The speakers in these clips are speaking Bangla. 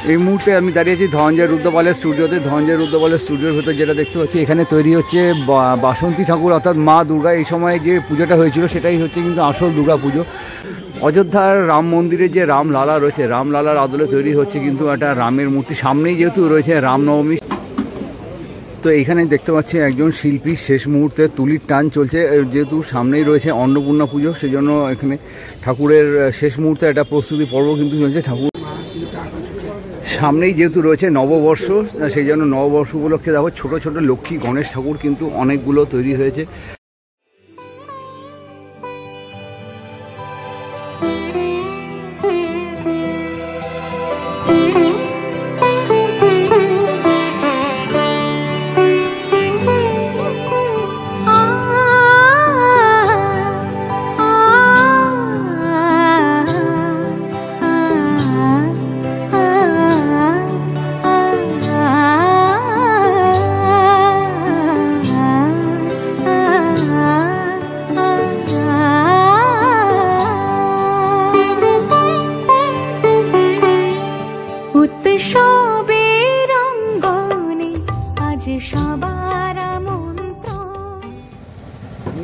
এই মুহূর্তে আমি দাঁড়িয়ে আছি ধনঞ্জয় রুদ্রপালের স্টুডিওতে। ধনঞ্জয় রুদ্রপালের স্টুডিওর ভেতর যেটা দেখতে পাচ্ছি, এখানে তৈরি হচ্ছে বাসন্তী ঠাকুর অর্থাৎ মা দুর্গা। এই সময় যে পুজোটা হয়েছিল সেটাই হচ্ছে কিন্তু আসল দুর্গা পুজো। অযোধ্যার রাম মন্দিরে যে রামলালা রয়েছে, রামলালার আদলে তৈরি হচ্ছে কিন্তু একটা রামের মূর্তি। সামনেই যেহেতু রয়েছে রামনবমী, তো এইখানে দেখতে পাচ্ছি একজন শিল্পী শেষ মুহূর্তে তুলির টান চলছে। যেহেতু সামনেই রয়েছে অন্নপূর্ণা পুজো, সেই জন্য এখানে ঠাকুরের শেষ মুহূর্তে একটা প্রস্তুতি পর্ব কিন্তু চলছে। ঠাকুর সামনেই যেহেতু রয়েছে নববর্ষ, সেই জন্য নববর্ষ উপলক্ষে দেখো ছোট ছোট লক্ষ্মী গণেশ ঠাকুর কিন্তু অনেকগুলো তৈরি হয়েছে।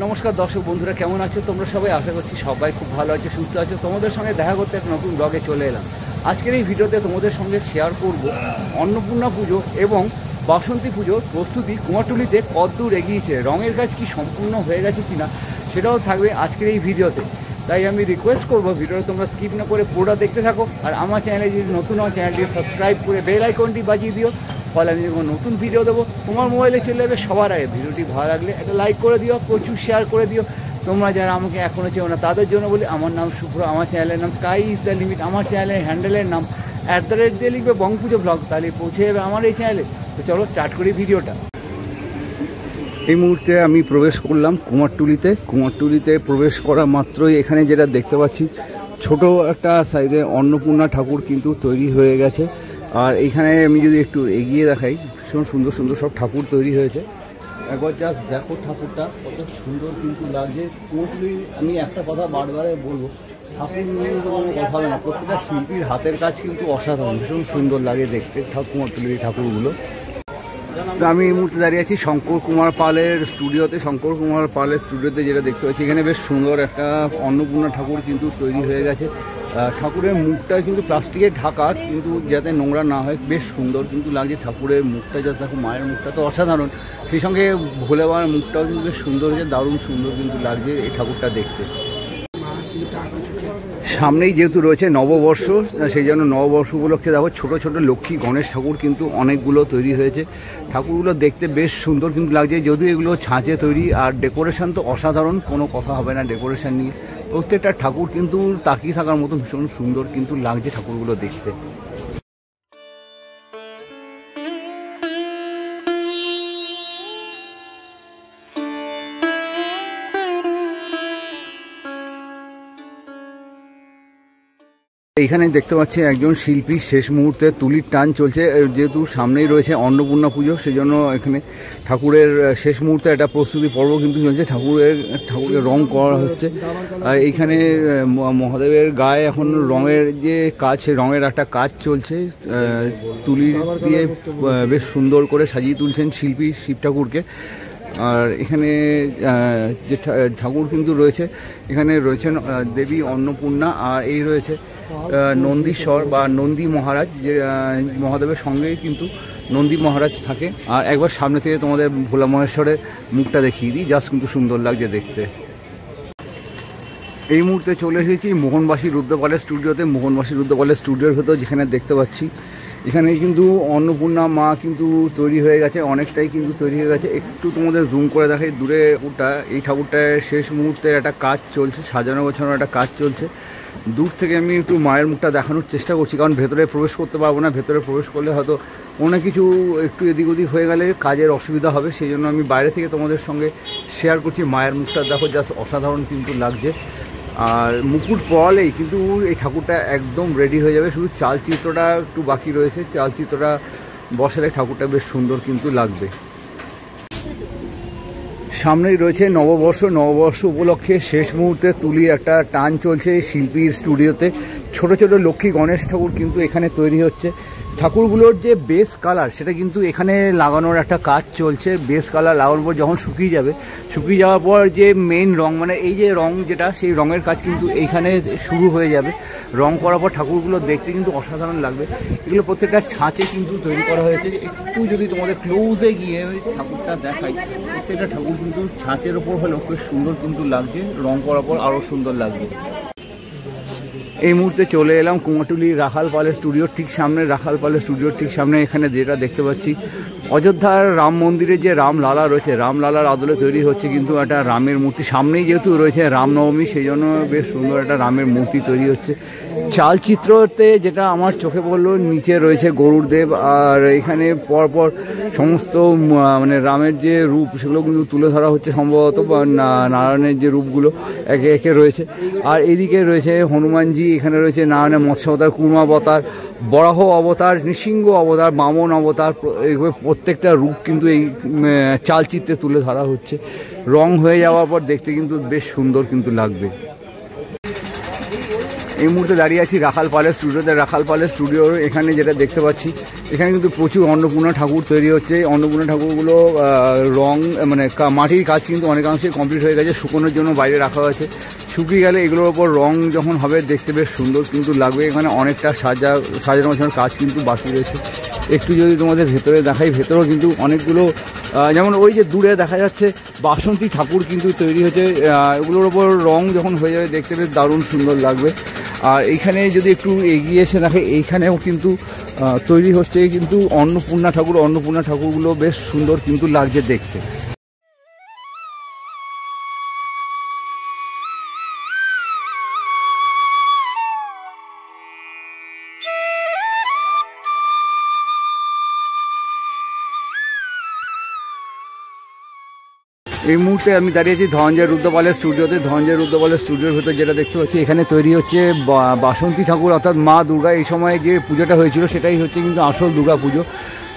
নমস্কার দর্শক বন্ধুরা, কেমন আছো তোমরা সবাই? আশা করছি সবাই খুব ভালো আছে, সুস্থ আছে। তোমাদের সঙ্গে দেখা করতে এক নতুন ব্লগে চলে এলাম। আজকের এই ভিডিওতে তোমাদের সঙ্গে শেয়ার করব অন্নপূর্ণা পুজো এবং বাসন্তী পুজোর প্রস্তুতি কুমারটুলিতে কতদূর এগিয়েছে, রঙের কাজ কি সম্পূর্ণ হয়ে গেছে কিনা সেটাও থাকবে আজকের এই ভিডিওতে। তাই আমি রিকোয়েস্ট করবো ভিডিওটা তোমরা স্কিপ না করে পুরোটা দেখতে থাকো। আর আমার চ্যানেলে যদি নতুন হয় চ্যানেলটি সাবস্ক্রাইব করে বেল আইকনটি বাজিয়ে দিও, ফলে আমি যখন নতুন ভিডিও দেবো তোমার মোবাইলে চলে যাবে সবার আগে। ভিডিওটি ভালো লাগলে একটা লাইক করে দিও, প্রচুর শেয়ার করে দিও। তোমরা যারা আমাকে এখনও চেও না তাদের জন্য বলি, আমার নাম শুভ্র, আমার চ্যানেলের নাম স্কাই ইজ দ্য লিমিট, আমার চ্যানেলের হ্যান্ডেলের নাম @ দিয়ে লিখবে বংপুজো ব্লগ, তাহলে পৌঁছে যাবে আমার এই চ্যানেলে। তো চলো স্টার্ট করি ভিডিওটা। এই মুহূর্তে আমি প্রবেশ করলাম কুমারটুলিতে। কুমারটুলিতে প্রবেশ করা মাত্রই এখানে যেটা দেখতে পাচ্ছি, ছোট একটা সাইজে অন্নপূর্ণা ঠাকুর কিন্তু তৈরি হয়ে গেছে। আর এইখানে আমি যদি একটু এগিয়ে দেখাই, ভীষণ সুন্দর সুন্দর সব ঠাকুর তৈরি হয়েছে। একবার জাস্ট দেখো ঠাকুরটা কত সুন্দর কিন্তু লাগছে। কুমারটুলি আমি একটা কথা বারবারে বলবো, ঠাকুর নিয়ে কোনো কথা হবে না, প্রত্যেকটা শিল্পীর হাতের কাজ কিন্তু অসাধারণ, ভীষণ সুন্দর লাগে দেখতে কুমারটুলির ঠাকুরগুলো। আমি এই মুহূর্তে দাঁড়িয়ে আছি শঙ্কর কুমার পালের স্টুডিওতে। শঙ্কর কুমার পালের স্টুডিওতে যেটা দেখতে পাচ্ছি, এখানে বেশ সুন্দর একটা অন্নপূর্ণা ঠাকুর কিন্তু তৈরি হয়ে গেছে। ঠাকুরের মুখটা কিন্তু প্লাস্টিকের ঢাকা, কিন্তু যাতে নোংরা না হয়, বেশ সুন্দর কিন্তু লাগছে ঠাকুরের মুখটা। জাস্ট দেখো, মায়ের মুখটা তো অসাধারণ, সেই সঙ্গে ভোলে বাবার মুখটাও কিন্তু বেশ সুন্দর হয়েছে, দারুণ সুন্দর কিন্তু লাগছে এই ঠাকুরটা দেখতে। সামনেই যেহেতু রয়েছে নববর্ষ, সেই জন্য নববর্ষ উপলক্ষে দেখো ছোট ছোট লক্ষ্মী গণেশ ঠাকুর কিন্তু অনেকগুলো তৈরি হয়েছে। ঠাকুরগুলো দেখতে বেশ সুন্দর কিন্তু লাগছে, যদিও এগুলো ছাঁচে তৈরি। আর ডেকোরেশন তো অসাধারণ, কোনো কথা হবে না ডেকোরেশন নিয়ে। প্রত্যেকটা ঠাকুর কিন্তু তাকিয়ে থাকার মতো ভীষণ সুন্দর কিন্তু লাগছে ঠাকুরগুলো দেখতে। এইখানে দেখতে পাচ্ছি একজন শিল্পী শেষ মুহূর্তে তুলির টান চলছে। যেহেতু সামনেই রয়েছে অন্নপূর্ণা পুজো, সেই জন্য এখানে ঠাকুরের শেষ মুহূর্তে একটা প্রস্তুতি পর্ব কিন্তু চলছে। ঠাকুরের রং করা হচ্ছে। আর এইখানে মহাদেবের গায়ে এখন রঙের যে কাজ, সেই রঙের একটা কাজ চলছে। তুলি দিয়ে বেশ সুন্দর করে সাজিয়ে তুলছেন শিল্পী শিব ঠাকুরকে। আর এখানে যে ঠাকুর কিন্তু রয়েছে, এখানে রয়েছেন দেবী অন্নপূর্ণা, আর এই রয়েছে নন্দীশ্বর বা নন্দী মহারাজ, যে মহাদেবের সঙ্গেই কিন্তু নন্দী মহারাজ থাকে। আর একবার সামনে থেকে তোমাদের ভোলা মহেশ্বরের মুখটা দেখিয়ে দিই, জাস্ট কিন্তু সুন্দর লাগছে দেখতে। এই মুহূর্তে চলে এসেছি মোহনবাসী রুদ্রপালের স্টুডিওতে। মোহনবাসী রুদ্রপালের স্টুডিওর ভেতর যেখানে দেখতে পাচ্ছি, এখানে কিন্তু অন্নপূর্ণা মা কিন্তু তৈরি হয়ে গেছে, অনেকটাই কিন্তু তৈরি হয়ে গেছে। একটু তোমাদের জুম করে দেখাই দূরে ঠাকুরটা। এই ঠাকুরটায় শেষ মুহূর্তে একটা কাজ চলছে, সাজানো গোছানোর একটা কাজ চলছে। দূর থেকে আমি একটু মায়ের মুখটা দেখানোর চেষ্টা করছি, কারণ ভেতরে প্রবেশ করতে পারবো না। ভেতরে প্রবেশ করলে হয়তো কোনো কিছু একটু এদিক ওদিক হয়ে গেলে কাজের অসুবিধা হবে, সেই জন্য আমি বাইরে থেকে তোমাদের সঙ্গে শেয়ার করছি। মায়ের মুখটা দেখো, জাস্ট অসাধারণ কিন্তু লাগছে। আর মুকুট পড়ালেই কিন্তু এই ঠাকুরটা একদম রেডি হয়ে যাবে, শুধু চালচিত্রটা একটু বাকি রয়েছে। চালচিত্রটা বসালে ঠাকুরটা বেশ সুন্দর কিন্তু লাগবে। সামনেই রয়েছে নববর্ষ। নববর্ষ উপলক্ষে শেষ মুহূর্তে তুলির একটা টান চলছে শিল্পীর স্টুডিওতে। ছোট ছোট লক্ষ্মী গণেশ ঠাকুর কিন্তু এখানে তৈরি হচ্ছে। ঠাকুরগুলোর যে বেস কালার সেটা কিন্তু এখানে লাগানোর একটা কাজ চলছে। বেস কালার লাগানোর পর যখন শুকিয়ে যাবে, শুকিয়ে যাওয়ার পর যে মেইন রং মানে এই যে রং যেটা, সেই রঙের কাজ কিন্তু এইখানে শুরু হয়ে যাবে। রং করার পর ঠাকুরগুলো দেখতে কিন্তু অসাধারণ লাগবে। এগুলো প্রত্যেকটা ছাঁচে কিন্তু তৈরি করা হয়েছে। একটু যদি তোমাদের ক্লোজে গিয়ে ঠাকুরটা দেখাই, প্রত্যেকটা ঠাকুর কিন্তু ছাঁচের ওপর হলেও খুব সুন্দর কিন্তু লাগছে, রং করার পর আরও সুন্দর লাগবে। এই মুহূর্তে চলে এলাম কুমারটুলি রাখাল পালের স্টুডিওর ঠিক সামনে। রাখাল পালের স্টুডিওর ঠিক সামনে এখানে যেটা দেখতে পাচ্ছি, অযোধ্যার রাম মন্দিরে যে রামলালা রয়েছে, রামলালার আদলে তৈরি হচ্ছে কিন্তু একটা রামের মূর্তি। সামনেই যেহেতু রয়েছে রামনবমী, সেই জন্য বেশ সুন্দর একটা রামের মূর্তি তৈরি হচ্ছে। চালচিত্রতে যেটা আমার চোখে পড়লো, নিচে রয়েছে গরুড়দেব, আর এখানে পরপর সমস্ত মানে রামের যে রূপ সেগুলো কিন্তু তুলে ধরা হচ্ছে সম্ভবত, বা নারায়ণের যে রূপগুলো একে একে রয়েছে। আর এদিকে রয়েছে হনুমানজি, এখানে রয়েছে নারায়ণের মৎস্য অবতার, কুর্মাবতার, বরাহ অবতার, নৃসিংহ অবতার, বামন অবতার। প্রত্যেকটা রূপ কিন্তু এই চালচিত্রে তুলে ধরা হচ্ছে। রং হয়ে যাওয়ার পর দেখতে কিন্তু বেশ সুন্দর কিন্তু লাগবে। এই মুহূর্তে দাঁড়িয়ে আছি রাখাল পালের স্টুডিওতে। রাখাল পালের স্টুডিওর এখানে যেটা দেখতে পাচ্ছি, এখানে কিন্তু প্রচুর অন্নপূর্ণা ঠাকুর তৈরি হচ্ছে। অন্নপূর্ণা ঠাকুরগুলো রং মানে মাটির কাজ কিন্তু অনেকাংশে কমপ্লিট হয়ে গেছে, শুকোনোর জন্য বাইরে রাখা হয়েছে। শুকিয়ে গেলে এগুলোর ওপর রং যখন হবে দেখতে বেশ সুন্দর কিন্তু লাগবে। এখানে অনেকটা সাজানো গোছানোর কাজ কিন্তু বাকি রয়েছে। একটু যদি তোমাদের ভেতরে দেখাই, ভেতরেও কিন্তু অনেকগুলো, যেমন ওই যে দূরে দেখা যাচ্ছে বাসন্তী ঠাকুর কিন্তু তৈরি হচ্ছে। এগুলোর ওপর রং যখন হয়ে যাবে দেখতে বেশ দারুণ সুন্দর লাগবে। আর এইখানে যদি একটু এগিয়ে এসে দেখে, এইখানেও কিন্তু তৈরি হচ্ছে কিন্তু অন্নপূর্ণা ঠাকুর। অন্নপূর্ণা ঠাকুরগুলো বেশ সুন্দর কিন্তু লাগছে দেখতে। এই মুহূর্তে আমি দাঁড়িয়েছি ধনঞ্জয় রুদ্রপালের স্টুডিওতে। ধনঞ্জয় রুদ্রপালের স্টুডিওর ভেতর যেটা দেখতে পাচ্ছি, এখানে তৈরি হচ্ছে বাসন্তী ঠাকুর, অর্থাৎ মা দুর্গা। এই সময় যে পুজোটা হয়েছিল সেটাই হচ্ছে কিন্তু আসল দুর্গা পুজো।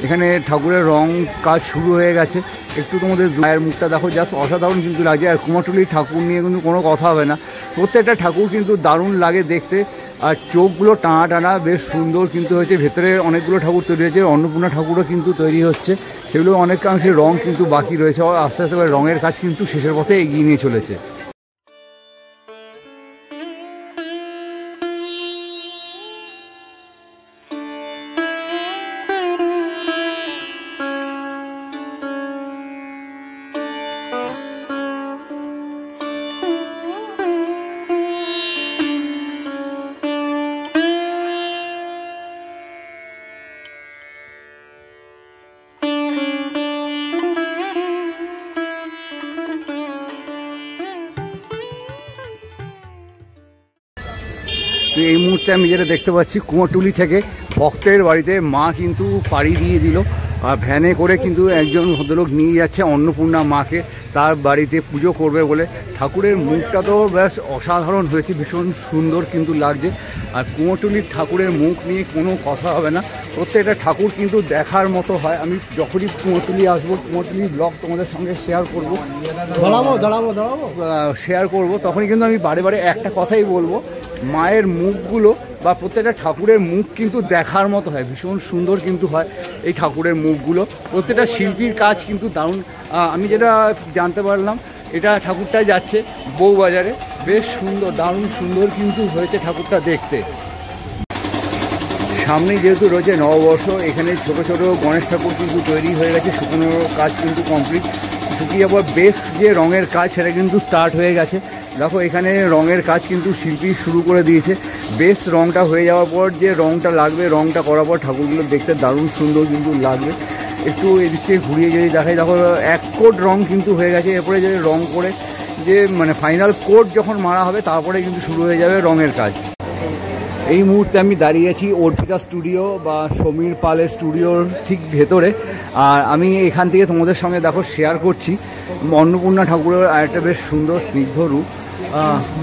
এখানে ঠাকুরের রং কাজ শুরু হয়ে গেছে। একটু তোমাদের মায়ের মুখটা দেখো, জাস্ট অসাধারণ কিন্তু লাগছে। আর কুমারটুলির ঠাকুর নিয়ে কিন্তু কোনো কথা হবে না, প্রত্যেকটা ঠাকুর কিন্তু দারুণ লাগে দেখতে। আর চোখগুলো টানা টানা বেশ সুন্দর কিন্তু হয়েছে। ভেতরে অনেকগুলো ঠাকুর তৈরি হয়েছে, অন্নপূর্ণা ঠাকুরও কিন্তু তৈরি হচ্ছে। সেগুলো অনেকাংশে রং কিন্তু বাকি রয়েছে। আস্তে আস্তে রঙের কাজ কিন্তু শেষের পথে এগিয়ে নিয়ে চলেছে। তো এই মুহূর্তে আমি যেটা দেখতে পাচ্ছি, কুমারটুলি থেকে ভক্তের বাড়িতে মা কিন্তু পাড়ি দিয়ে দিল। আর ভ্যানে করে কিন্তু একজন ভদ্রলোক নিয়ে যাচ্ছে অন্নপূর্ণা মাকে তার বাড়িতে পুজো করবে বলে। ঠাকুরের মুখটা তো বেশ অসাধারণ হয়েছে, ভীষণ সুন্দর কিন্তু লাগছে। আর কুমারটুলির ঠাকুরের মুখ নিয়ে কোনো কথা হবে না, প্রত্যেকটা ঠাকুর কিন্তু দেখার মতো হয়। আমি যখনই কুমারটুলি আসবো, কুমারটুলি ব্লগ তোমাদের সঙ্গে শেয়ার করবো, শেয়ার করবো, তখনই কিন্তু আমি বারে বারে একটা কথাই বলবো, মায়ের মুখগুলো বা প্রত্যেকটা ঠাকুরের মুখ কিন্তু দেখার মতো হয়, ভীষণ সুন্দর কিন্তু হয় এই ঠাকুরের মুখগুলো। প্রত্যেকটা শিল্পীর কাজ কিন্তু দারুণ। আমি যেটা জানতে পারলাম, এটা ঠাকুরটা যাচ্ছে বউবাজারে, বেশ সুন্দর, দারুণ সুন্দর কিন্তু হয়েছে ঠাকুরটা দেখতে। সামনেই যেহেতু রয়েছে নববর্ষ, এখানে ছোট ছোট গণেশ ঠাকুর কিন্তু তৈরি হয়ে গেছে, শুকনোর কাজ কিন্তু কমপ্লিট। শুকিয়ে যাওয়ার বেশ যে রঙের কাজ সেটা কিন্তু স্টার্ট হয়ে গেছে। দেখো এখানে রঙের কাজ কিন্তু শিল্পী শুরু করে দিয়েছে। বেশ রঙটা হয়ে যাওয়ার পর যে রঙটা লাগবে, রঙটা করার পর ঠাকুরগুলো দেখতে দারুণ সুন্দর কিন্তু লাগবে। একটু এদিক থেকে ঘুরিয়ে যদি দেখাই, দেখো এক কোট রঙ কিন্তু হয়ে গেছে। এরপরে যদি রঙ করে যে মানে ফাইনাল কোট যখন মারা হবে, তারপরে কিন্তু শুরু হয়ে যাবে রঙের কাজ। এই মুহূর্তে আমি দাঁড়িয়ে আছি অর্পিতা স্টুডিও বা সমীর পালের স্টুডিওর ঠিক ভেতরে। আর আমি এখান থেকে তোমাদের সঙ্গে দেখো শেয়ার করছি অন্নপূর্ণা ঠাকুরের আরেকটা বেশ সুন্দর স্নিগ্ধ রূপ।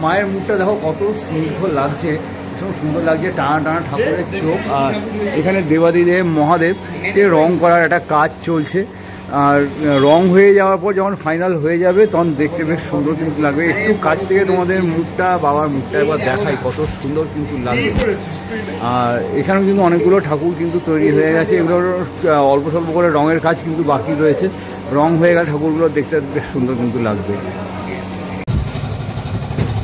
মায়ের মুখটা দেখো কত স্নিগ্ধ লাগছে, ভীষণ সুন্দর লাগছে, টানা টানা ঠাকুরের চোখ। আর এখানে দেবাদিদেব মহাদেবকে রং করার একটা কাজ চলছে। আর রং হয়ে যাওয়ার পর যখন ফাইনাল হয়ে যাবে তখন দেখতে বেশ সুন্দর কিন্তু লাগবে। একটু কাছ থেকে তোমাদের মুখটা, বাবার মুখটা একবার দেখাই, কত সুন্দর কিন্তু লাগবে। আর এখানেও কিন্তু অনেকগুলো ঠাকুর কিন্তু তৈরি হয়ে গেছে, এগুলোর অল্প স্বল্প করে রঙের কাজ কিন্তু বাকি রয়েছে। রং হয়ে গেলে ঠাকুরগুলো দেখতে বেশ সুন্দর কিন্তু লাগবে।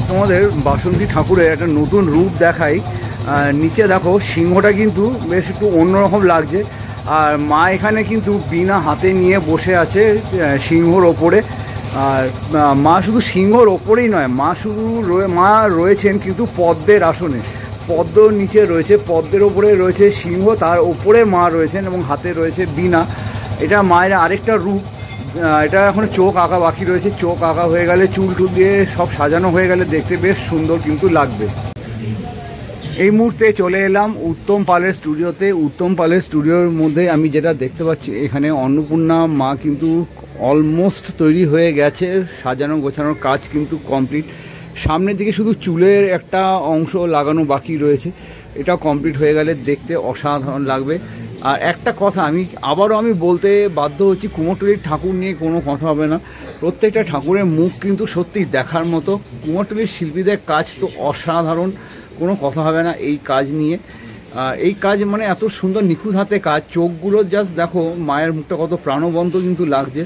তোমাদের বাসন্তী ঠাকুরের একটা নতুন রূপ দেখাই। নিচে দেখো সিংহটা কিন্তু বেশ একটু অন্যরকম লাগছে। আর মা এখানে কিন্তু বিনা হাতে নিয়ে বসে আছে সিংহর ওপরে। আর মা শুধু সিংহর ওপরেই নয়, মা রয়েছেন কিন্তু পদ্মের আসনে, পদ্ম নিচে রয়েছে, পদ্মের ওপরে রয়েছে সিংহ, তার ওপরে মা রয়েছেন এবং হাতে রয়েছে বীণা। এটা মায়ের আরেকটা রূপ। এটা এখন চোখ আঁকা বাকি রয়েছে, চোখ আঁকা হয়ে গেলে, চুল টুল দিয়ে সব সাজানো হয়ে গেলে দেখতে বেশ সুন্দর কিন্তু লাগবে। এই মুহূর্তে চলে এলাম উত্তম পালের স্টুডিওতে। উত্তম পালের স্টুডিওর মধ্যে আমি যেটা দেখতে পাচ্ছি, এখানে অন্নপূর্ণা মা কিন্তু অলমোস্ট তৈরি হয়ে গেছে, সাজানো গোছানোর কাজ কিন্তু কমপ্লিট। সামনের দিকে শুধু চুলের একটা অংশ লাগানো বাকি রয়েছে, এটা কমপ্লিট হয়ে গেলে দেখতে অসাধারণ লাগবে। আর একটা কথা আমি বলতে বাধ্য হচ্ছি, কুমোরটুলির ঠাকুর নিয়ে কোনো কথা হবে না, প্রত্যেকটা ঠাকুরের মুখ কিন্তু সত্যি দেখার মতো। কুমোরটুলির শিল্পীদের কাজ তো অসাধারণ, কোনো কথা হবে না এই কাজ নিয়ে। এই কাজ মানে এত সুন্দর নিখুঁত হাতে কাজ, চোখগুলো জাস্ট দেখো, মায়ের মুখটা কত প্রাণবন্ত কিন্তু লাগছে।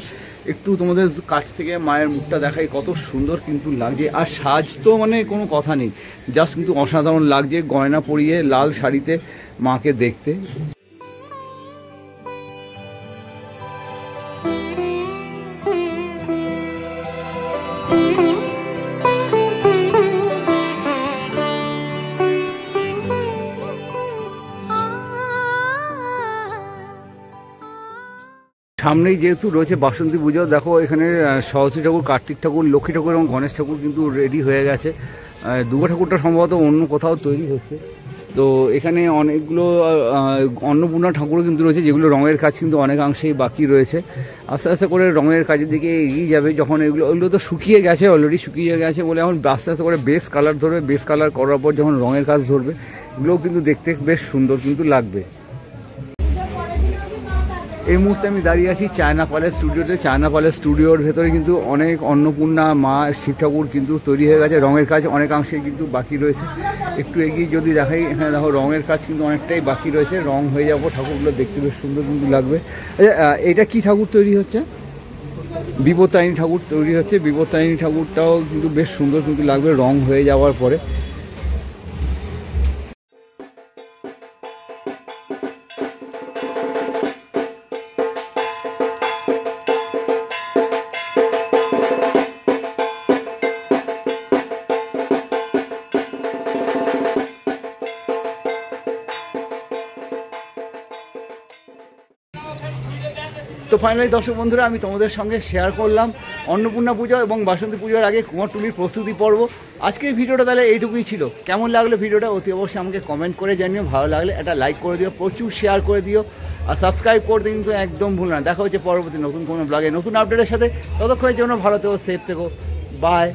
একটু তোমাদের কাছ থেকে মায়ের মুখটা দেখাই, কত সুন্দর কিন্তু লাগছে। আর সাজ তো মানে কোনো কথা নেই, জাস্ট কিন্তু অসাধারণ লাগছে গয়না পরিয়ে লাল শাড়িতে মাকে দেখতে। সামনেই যেহেতু রয়েছে বাসন্তী পুজো, দেখো এখানে সরস্বতী ঠাকুর, কার্তিক ঠাকুর, লক্ষ্মী ঠাকুর এবং গণেশ ঠাকুর কিন্তু রেডি হয়ে গেছে। দুর্গা ঠাকুরটা সম্ভবত অন্য কোথাও তৈরি হচ্ছে। তো এখানে অনেকগুলো অন্নপূর্ণা ঠাকুরও কিন্তু রয়েছে, যেগুলো রঙের কাজ কিন্তু অনেকাংশেই বাকি রয়েছে। আস্তে আস্তে করে রঙের কাজের দিকে এগিয়ে যাবে। যখন ওগুলো তো শুকিয়ে গেছে, অলরেডি শুকিয়ে গেছে বলে এখন আস্তে আস্তে করে বেস কালার ধরবে। বেস কালার করার পর যখন রঙের কাজ ধরবে, এগুলোও কিন্তু দেখতে বেশ সুন্দর কিন্তু লাগবে। এই মুহূর্তে আমি দাঁড়িয়ে আছি চায়না পালের স্টুডিওতে। চায়না পালের স্টুডিওর ভেতরে কিন্তু অনেক অন্নপূর্ণা মা, শিব ঠাকুর কিন্তু তৈরি হয়ে গেছে। রঙের কাজ অনেকাংশেই কিন্তু বাকি রয়েছে। একটু এগিয়ে যদি দেখাই, হ্যাঁ দেখো রঙের কাজ কিন্তু অনেকটাই বাকি রয়েছে। রং হয়ে যাবো, ঠাকুরগুলো দেখতে বেশ সুন্দর কিন্তু লাগবে। আচ্ছা, এটা কি ঠাকুর তৈরি হচ্ছে? বিপত্তারিণী ঠাকুর তৈরি হচ্ছে। বিপত্তারিণী ঠাকুরটাও কিন্তু বেশ সুন্দর কিন্তু লাগবে রং হয়ে যাওয়ার পরে। তো ফাইনালি দর্শক বন্ধুরা, আমি তোমাদের সঙ্গে শেয়ার করলাম অন্নপূর্ণা পুজো এবং বাসন্তী পুজোর আগে কুমোরটুলির প্রস্তুতি পর্ব। আজকের ভিডিওটা তাহলে এইটুকুই ছিল। কেমন লাগলো ভিডিওটা অতি অবশ্যই আমাকে কমেন্ট করে জানিও। ভালো লাগলে একটা লাইক করে দিও, প্রচুর শেয়ার করে দিও, আর সাবস্ক্রাইব করতে কিন্তু একদম ভুল না। দেখা হচ্ছে পরবর্তী নতুন কোনো ব্লগে নতুন আপডেটের সাথে। ততক্ষণের জন্য ভালো থেকো, সেফ থেকো, বাই।